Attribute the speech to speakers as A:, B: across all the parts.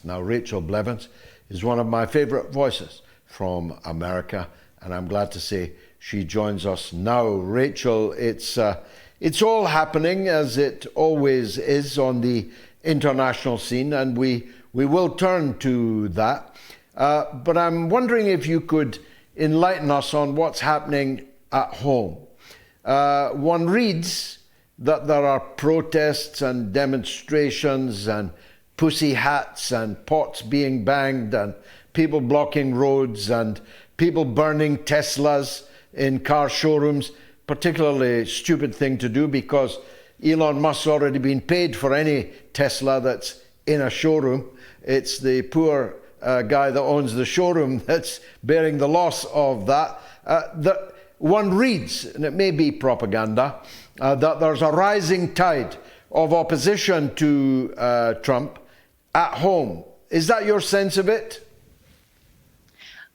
A: Now, Rachel Blevins is one of my favorite voices from America, and I'm glad to say she joins us now. Rachel, it's all happening as it always is on the international scene, and we will turn to that. But I'm wondering if you could enlighten us on what's happening at home. One reads that there are protests and demonstrations and pussy hats and pots being banged and people blocking roads and people burning Teslas in car showrooms. Particularly stupid thing to do because Elon Musk's already been paid for any Tesla that's in a showroom. It's the poor guy that owns the showroom that's bearing the loss of that. One reads, and it may be propaganda, that there's a rising tide of opposition to Trump at home. Is that your sense of it?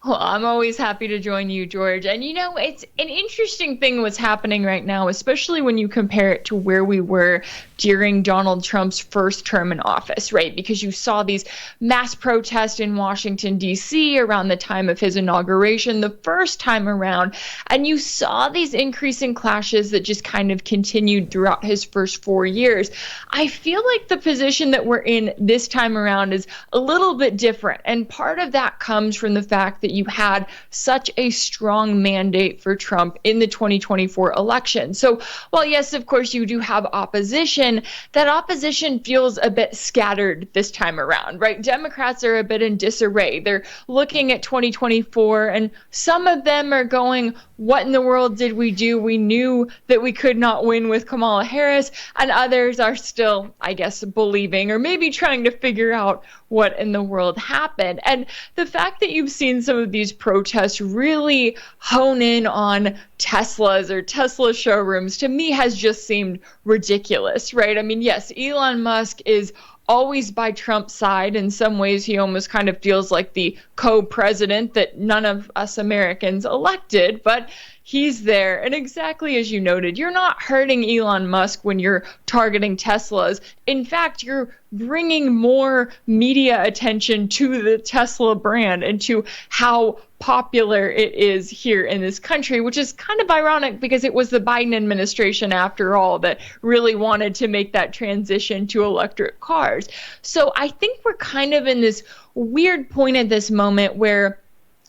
B: Well, I'm always happy to join you, George. And you know, it's an interesting thing what's happening right now, especially when you compare it to where we were during Donald Trump's first term in office, right? Because you saw these mass protests in Washington, D.C. around the time of his inauguration the first time around. And you saw these increasing clashes that just kind of continued throughout his first 4 years. I feel like the position that we're in this time around is a little bit different. And part of that comes from the fact that you had such a strong mandate for Trump in the 2024 election. So while yes, of course, you do have opposition, that opposition feels a bit scattered this time around, right? Democrats are a bit in disarray. They're looking at 2024 and some of them are going, what in the world did we do? We knew that we could not win with Kamala Harris, and others are still, I guess, believing or maybe trying to figure out what in the world happened. And the fact that you've seen some of these protests really hone in on Teslas or Tesla showrooms, to me has just seemed ridiculous, right? I mean, yes, Elon Musk is always by Trump's side. In some ways, he almost kind of feels like the co-president that none of us Americans elected, but he's there. And exactly as you noted, you're not hurting Elon Musk when you're targeting Teslas. In fact, you're bringing more media attention to the Tesla brand and to how popular it is here in this country, which is kind of ironic because it was the Biden administration, after all, that really wanted to make that transition to electric cars. So I think we're kind of in this weird point at this moment where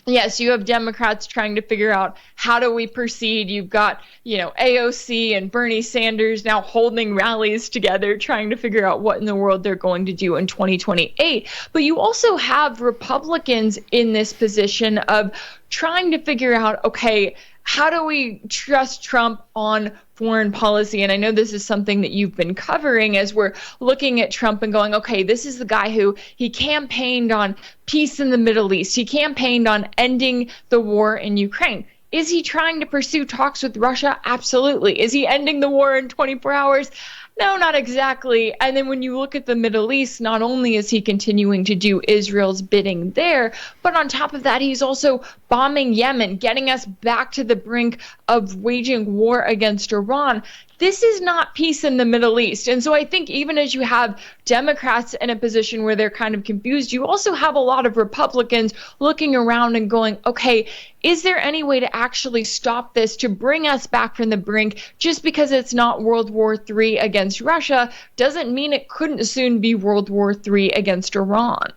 B: yes, you have Democrats trying to figure out how do we proceed. You've got, AOC and Bernie Sanders now holding rallies together, trying to figure out what in the world they're going to do in 2028. But you also have Republicans in this position of trying to figure out, okay, how do we trust Trump on foreign policy? And I know this is something that you've been covering as we're looking at Trump and going, okay, this is the guy who he campaigned on peace in the Middle East. He campaigned on ending the war in Ukraine. Is he trying to pursue talks with Russia? Absolutely. Is he ending the war in 24 hours? No, not exactly. And then when you look at the Middle East, not only is he continuing to do Israel's bidding there, but on top of that, he's also bombing Yemen, getting us back to the brink of waging war against Iran. This is not peace in the Middle East. And so I think even as you have Democrats in a position where they're kind of confused, you also have a lot of Republicans looking around and going, okay, is there any way to actually stop this, to bring us back from the brink? Just because it's not World War III against Russia doesn't mean it couldn't soon be World War III against Iran.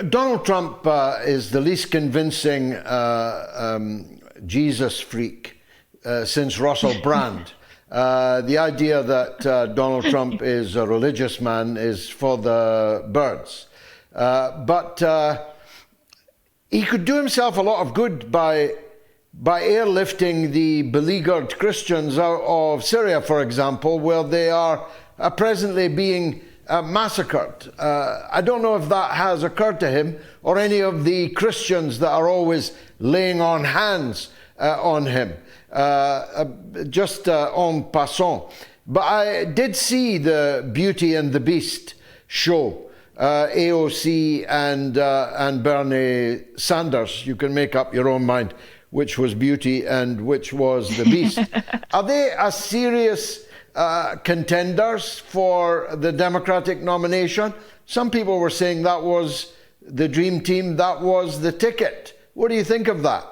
A: Donald Trump is the least convincing Jesus freak since Russell Brand. The idea that Donald Trump is a religious man is for the birds. But he could do himself a lot of good by airlifting the beleaguered Christians out of Syria, for example, where they are presently being massacred. I don't know if that has occurred to him or any of the Christians that are always laying on hands on him. Just en passant. But I did see the Beauty and the Beast show, AOC and Bernie Sanders. You can make up your own mind which was Beauty and which was the Beast. Are they a serious contenders for the Democratic nomination. Some people were saying that was the dream team, that was the ticket. What do you think of that?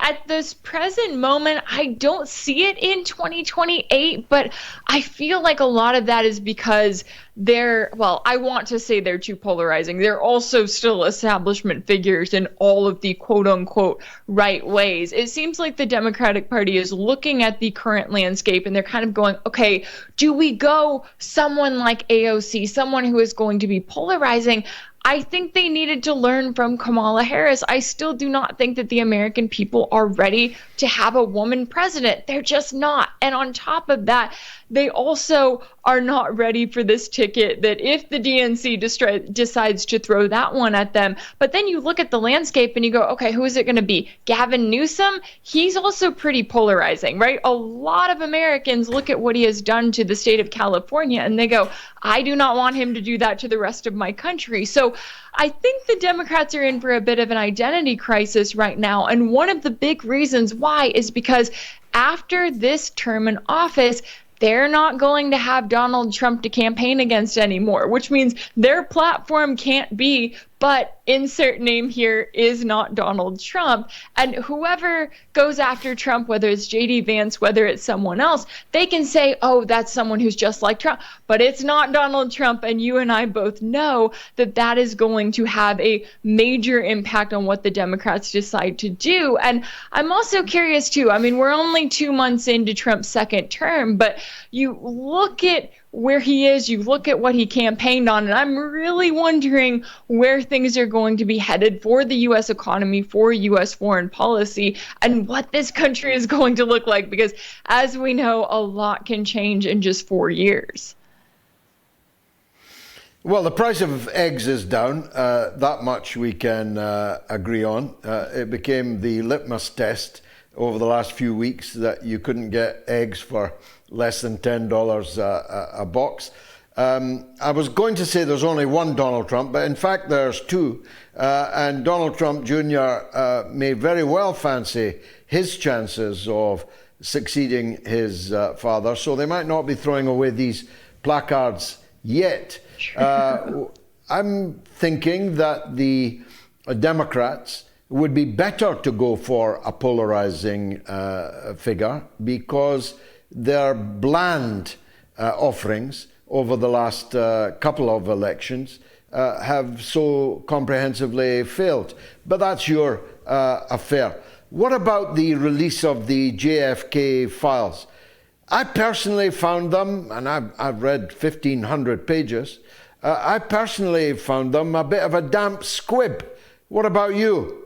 B: At this present moment, I don't see it in 2028, but I feel like a lot of that is because I want to say they're too polarizing. They're also still establishment figures in all of the quote unquote right ways. It seems like the Democratic Party is looking at the current landscape and they're kind of going, okay, do we go someone like AOC, someone who is going to be polarizing? I think they needed to learn from Kamala Harris. I still do not think that the American people are ready to have a woman president. They're just not. And on top of that, they also are not ready for this ticket that if the DNC decides to throw that one at them. But then you look at the landscape and you go, okay, who is it going to be? Gavin Newsom? He's also pretty polarizing, right? A lot of Americans look at what he has done to the state of California and they go, I do not want him to do that to the rest of my country. So I think the Democrats are in for a bit of an identity crisis right now. And one of the big reasons why is because after this term in office, they're not going to have Donald Trump to campaign against anymore, which means their platform can't be, but insert name here is not Donald Trump. And whoever goes after Trump, whether it's JD Vance, whether it's someone else, they can say, oh, that's someone who's just like Trump, but it's not Donald Trump. And you and I both know that that is going to have a major impact on what the Democrats decide to do. And I'm also curious too, I mean, we're only 2 months into Trump's second term, but you look at where he is, you look at what he campaigned on, and I'm really wondering where things are going to be headed for the U.S. economy, for U.S. foreign policy, and what this country is going to look like, because as we know, a lot can change in just 4 years.
A: Well, the price of eggs is down. That much we can agree on. It became the litmus test over the last few weeks that you couldn't get eggs for less than $10 a box. I was going to say there's only one Donald Trump, but in fact there's two. And Donald Trump Jr. may very well fancy his chances of succeeding his father, so they might not be throwing away these placards yet. I'm thinking that the Democrats would be better to go for a polarizing figure because their bland offerings over the last couple of elections have so comprehensively failed. But that's your affair. What about the release of the JFK files? I personally found them, and I've read 1,500 pages, I personally found them a bit of a damp squib. What about you?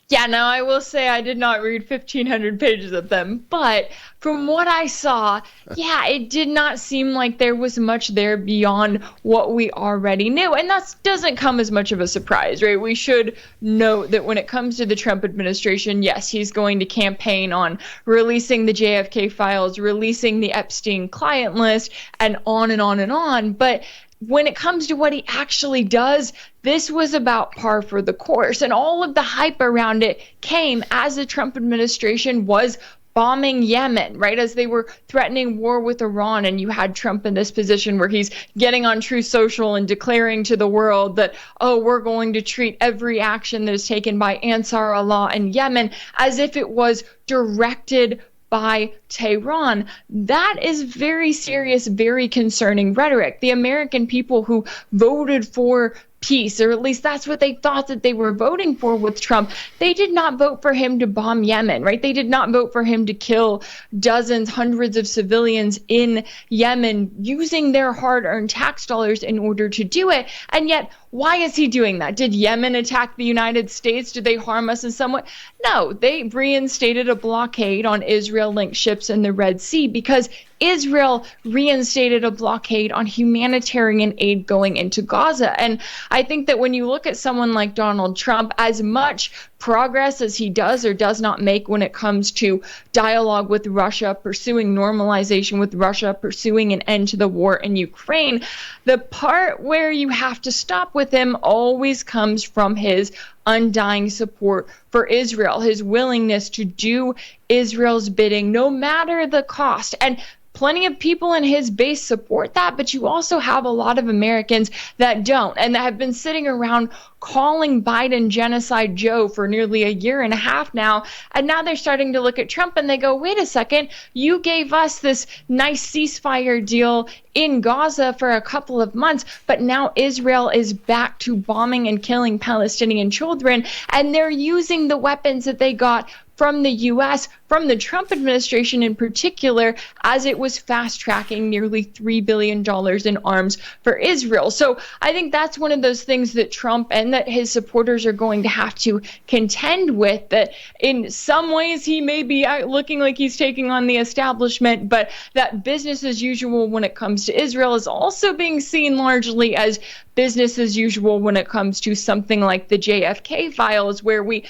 B: Yeah, now I will say I did not read 1,500 pages of them, but from what I saw, yeah, it did not seem like there was much there beyond what we already knew. And that doesn't come as much of a surprise, right? We should note that when it comes to the Trump administration, yes, he's going to campaign on releasing the JFK files, releasing the Epstein client list, and on and on and on. But when it comes to what he actually does, this was about par for the course. And all of the hype around it came as the Trump administration was bombing Yemen, right? As they were threatening war with Iran, and you had Trump in this position where he's getting on Truth Social and declaring to the world that, oh, we're going to treat every action that is taken by Ansar Allah in Yemen as if it was directed by Tehran. That is very serious, very concerning rhetoric. The American people who voted for peace, or at least that's what they thought that they were voting for with Trump, they did not vote for him to bomb Yemen, right? They did not vote for him to kill dozens, hundreds of civilians in Yemen using their hard-earned tax dollars in order to do it. And yet, why is he doing that? Did Yemen attack the United States? Did they harm us in some way? No, they reinstated a blockade on Israel-linked ships in the Red Sea because Israel reinstated a blockade on humanitarian aid going into Gaza. And I think that when you look at someone like Donald Trump, as much progress as he does or does not make when it comes to dialogue with Russia, pursuing normalization with Russia, pursuing an end to the war in Ukraine, the part where you have to stop with him always comes from his undying support for Israel, his willingness to do Israel's bidding no matter the cost. And plenty of people in his base support that, but you also have a lot of Americans that don't and that have been sitting around calling Biden Genocide Joe for nearly a year and a half now. And now they're starting to look at Trump and they go, wait a second, you gave us this nice ceasefire deal in Gaza for a couple of months, but now Israel is back to bombing and killing Palestinian children, and they're using the weapons that they got from the U.S., from the Trump administration in particular, as it was fast-tracking nearly $3 billion in arms for Israel. So I think that's one of those things that Trump and that his supporters are going to have to contend with, that in some ways he may be looking like he's taking on the establishment, but that business as usual when it comes to Israel is also being seen largely as business as usual when it comes to something like the JFK files, where we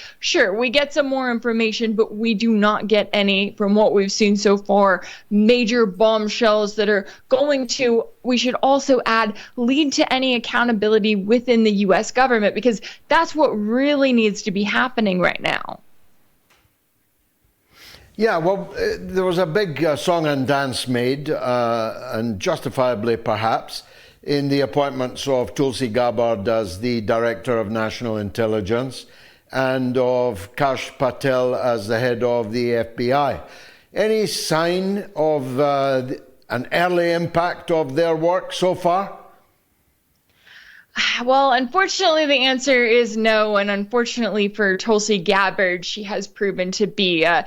B: get some more information, but we do not get any, from what we've seen so far, major bombshells that are going to, we should also add, lead to any accountability within the U.S. government, because that's what really needs to be happening right now.
A: Yeah, well, there was a big song and dance made, and justifiably perhaps, in the appointments of Tulsi Gabbard as the Director of National Intelligence and of Kash Patel as the head of the FBI. Any sign of an early impact of their work so far?
B: Well, unfortunately, the answer is no. And unfortunately for Tulsi Gabbard, she has proven to be a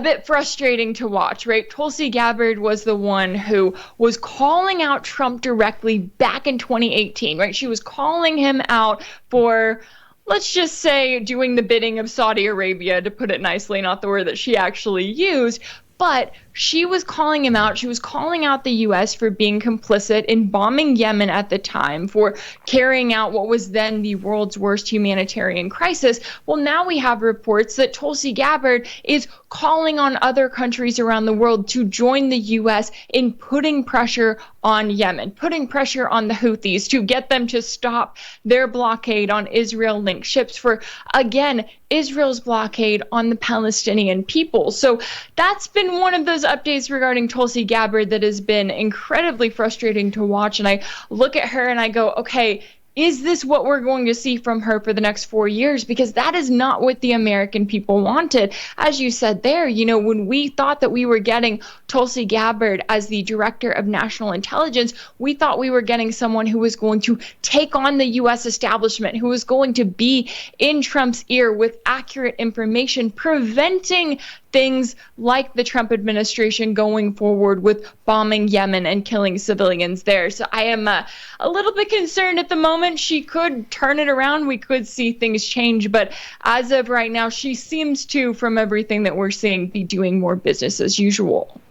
B: bit frustrating to watch, right? Tulsi Gabbard was the one who was calling out Trump directly back in 2018, right? She was calling him out for, let's just say, doing the bidding of Saudi Arabia, to put it nicely, not the word that she actually used. But she was calling him out. She was calling out the U.S. for being complicit in bombing Yemen at the time, for carrying out what was then the world's worst humanitarian crisis. Well, now we have reports that Tulsi Gabbard is calling on other countries around the world to join the U.S. in putting pressure on Yemen, putting pressure on the Houthis to get them to stop their blockade on Israel-linked ships, for, again, Israel's blockade on the Palestinian people. So that's been one of those updates regarding Tulsi Gabbard that has been incredibly frustrating to watch. And I look at her and I go, okay, is this what we're going to see from her for the next 4 years? Because that is not what the American people wanted. As you said there, you know, when we thought that we were getting Tulsi Gabbard as the Director of National Intelligence, we thought we were getting someone who was going to take on the U.S. establishment, who was going to be in Trump's ear with accurate information, preventing things like the Trump administration going forward with bombing Yemen and killing civilians there. So I am a little bit concerned at the moment. She could turn it around. We could see things change. But as of right now, she seems to, from everything that we're seeing, be doing more business as usual.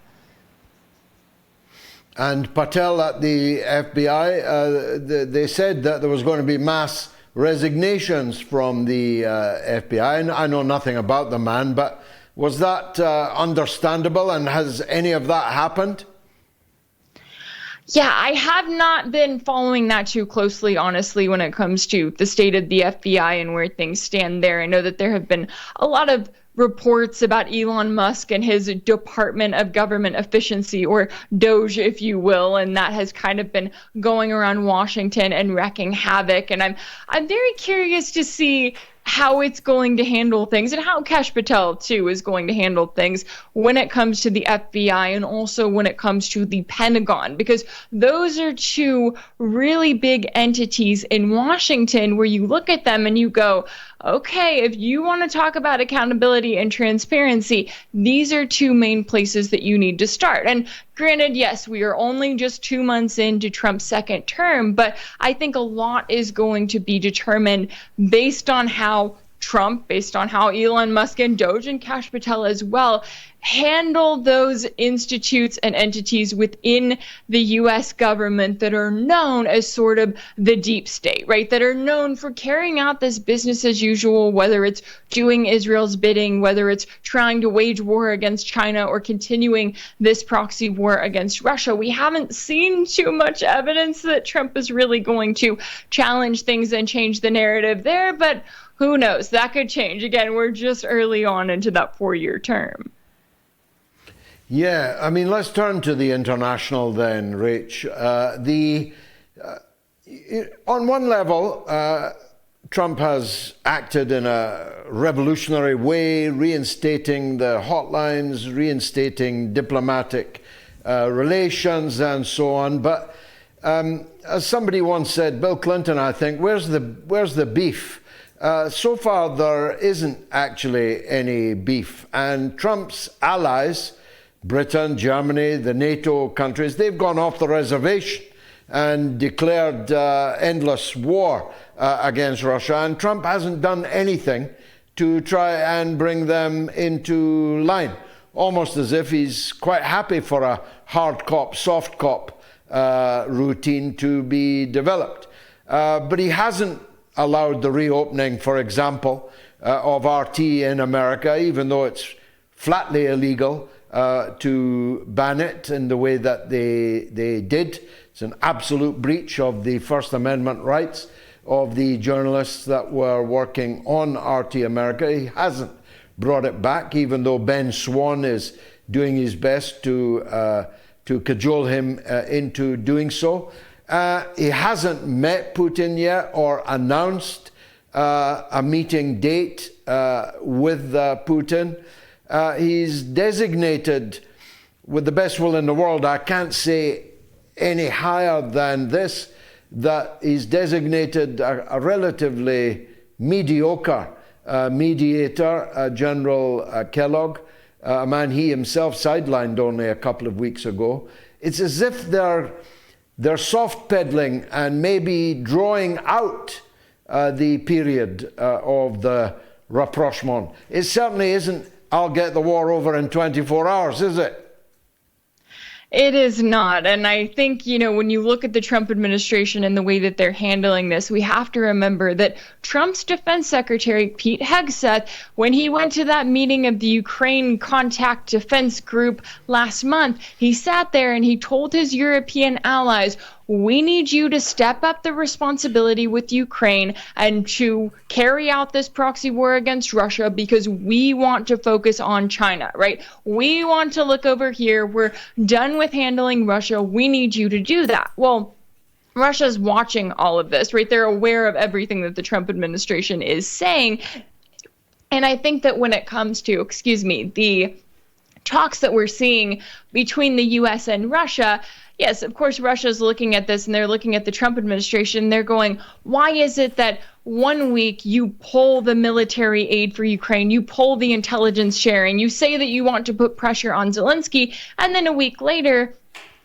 A: And Patel at the FBI, they said that there was going to be mass resignations from the FBI. And I know nothing about the man, but was that understandable, and has any of that happened?
B: Yeah, I have not been following that too closely, honestly, when it comes to the state of the FBI and where things stand there. I know that there have been a lot of reports about Elon Musk and his Department of Government Efficiency, or DOGE, if you will, and that has kind of been going around Washington and wreaking havoc. And I'm very curious to see how it's going to handle things, and how Kash Patel, too, is going to handle things when it comes to the FBI and also when it comes to the Pentagon, because those are two really big entities in Washington where you look at them and you go, okay, if you want to talk about accountability and transparency, these are two main places that you need to start. And granted, yes, we are only just 2 months into Trump's second term, but I think a lot is going to be determined based on how Trump, based on how Elon Musk and Doge and Kash Patel as well handle those institutes and entities within the U.S. government that are known as sort of the deep state, right? That are known for carrying out this business as usual, whether it's doing Israel's bidding, whether it's trying to wage war against China or continuing this proxy war against Russia. We haven't seen too much evidence that Trump is really going to challenge things and change the narrative there, but who knows? That could change. Again, we're just early on into that 4-year term.
A: Yeah, I mean, let's turn to the international then, Rach. On one level, Trump has acted in a revolutionary way, reinstating the hotlines, reinstating diplomatic relations and so on. But as somebody once said, Bill Clinton, I think, where's the beef? So far, there isn't actually any beef. And Trump's allies, Britain, Germany, the NATO countries, they've gone off the reservation and declared endless war against Russia. And Trump hasn't done anything to try and bring them into line, almost as if he's quite happy for a hard cop, soft cop routine to be developed. But he hasn't allowed the reopening, for example, of RT in America, even though it's flatly illegal to ban it in the way that they did. It's an absolute breach of the First Amendment rights of the journalists that were working on RT America. He hasn't brought it back, even though Ben Swan is doing his best to cajole him into doing so. He hasn't met Putin yet or announced a meeting date with Putin. He's designated, with the best will in the world, I can't say any higher than this, that he's designated a relatively mediocre mediator, General Kellogg, a man he himself sidelined only a couple of weeks ago. It's as if they're soft pedaling and maybe drawing out the period of the rapprochement. It certainly isn't, I'll get the war over in 24 hours, is it?
B: It is not. And I think, when you look at the Trump administration and the way that they're handling this, we have to remember that Trump's defense secretary, Pete Hegseth, when he went to that meeting of the Ukraine Contact Defense Group last month, he sat there and he told his European allies, we need you to step up the responsibility with Ukraine and to carry out this proxy war against Russia because we want to focus on China, right? We want to look over here. We're done with handling Russia. We need you to do that. Well, Russia's watching all of this, right? They're aware of everything that the Trump administration is saying. And I think that when it comes to, the talks that we're seeing between the U.S. and Russia, yes, of course, Russia's looking at this and they're looking at the Trump administration. They're going, why is it that 1 week you pull the military aid for Ukraine, you pull the intelligence sharing, you say that you want to put pressure on Zelensky, and then a week later,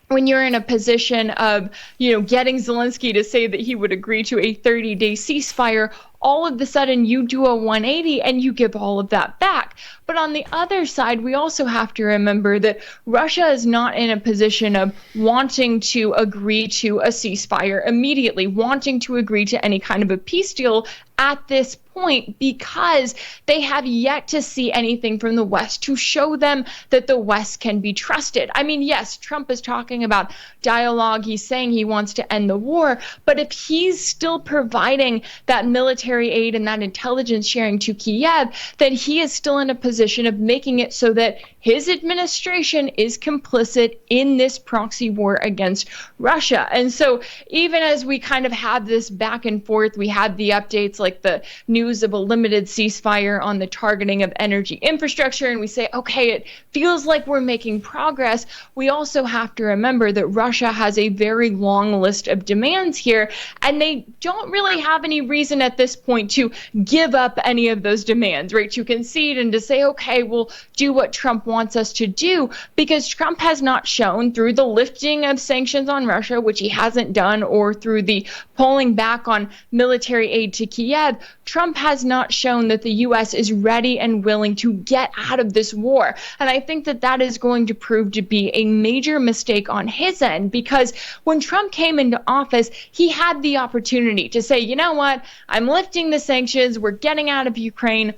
B: when you're in a position of, getting Zelensky to say that he would agree to a 30-day ceasefire, all of a sudden you do a 180 and you give all of that back. But on the other side, we also have to remember that Russia is not in a position of wanting to agree to a ceasefire immediately, wanting to agree to any kind of a peace deal at this point, because they have yet to see anything from the West to show them that the West can be trusted. I mean, yes, Trump is talking about dialogue. He's saying he wants to end the war. But if he's still providing that military aid and that intelligence sharing to Kiev, then he is still in a position of making it so that his administration is complicit in this proxy war against Russia. And so even as we kind of have this back and forth, we had the updates like the news of a limited ceasefire on the targeting of energy infrastructure, and we say, okay, it feels like we're making progress. We also have to remember that Russia has a very long list of demands here, and they don't really have any reason at this point to give up any of those demands, right? To concede and to say, okay, we'll do what Trump wants us to do, because Trump has not shown through the lifting of sanctions on Russia, which he hasn't done, or through the pulling back on military aid to Kiev, Trump has not shown that the U.S. is ready and willing to get out of this war. And I think that that is going to prove to be a major mistake on his end, because when Trump came into office, he had the opportunity to say, you know what, I'm lifting the sanctions, we're getting out of Ukraine.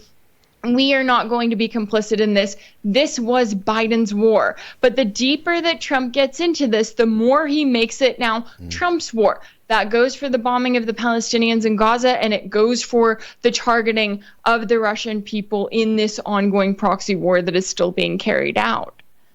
B: We are not going to be complicit in this. This was Biden's war. But the deeper that Trump gets into this, the more he makes it now Trump's war. That goes for the bombing of the Palestinians in Gaza, and it goes for the targeting of the Russian people in this ongoing proxy war that is still being carried out.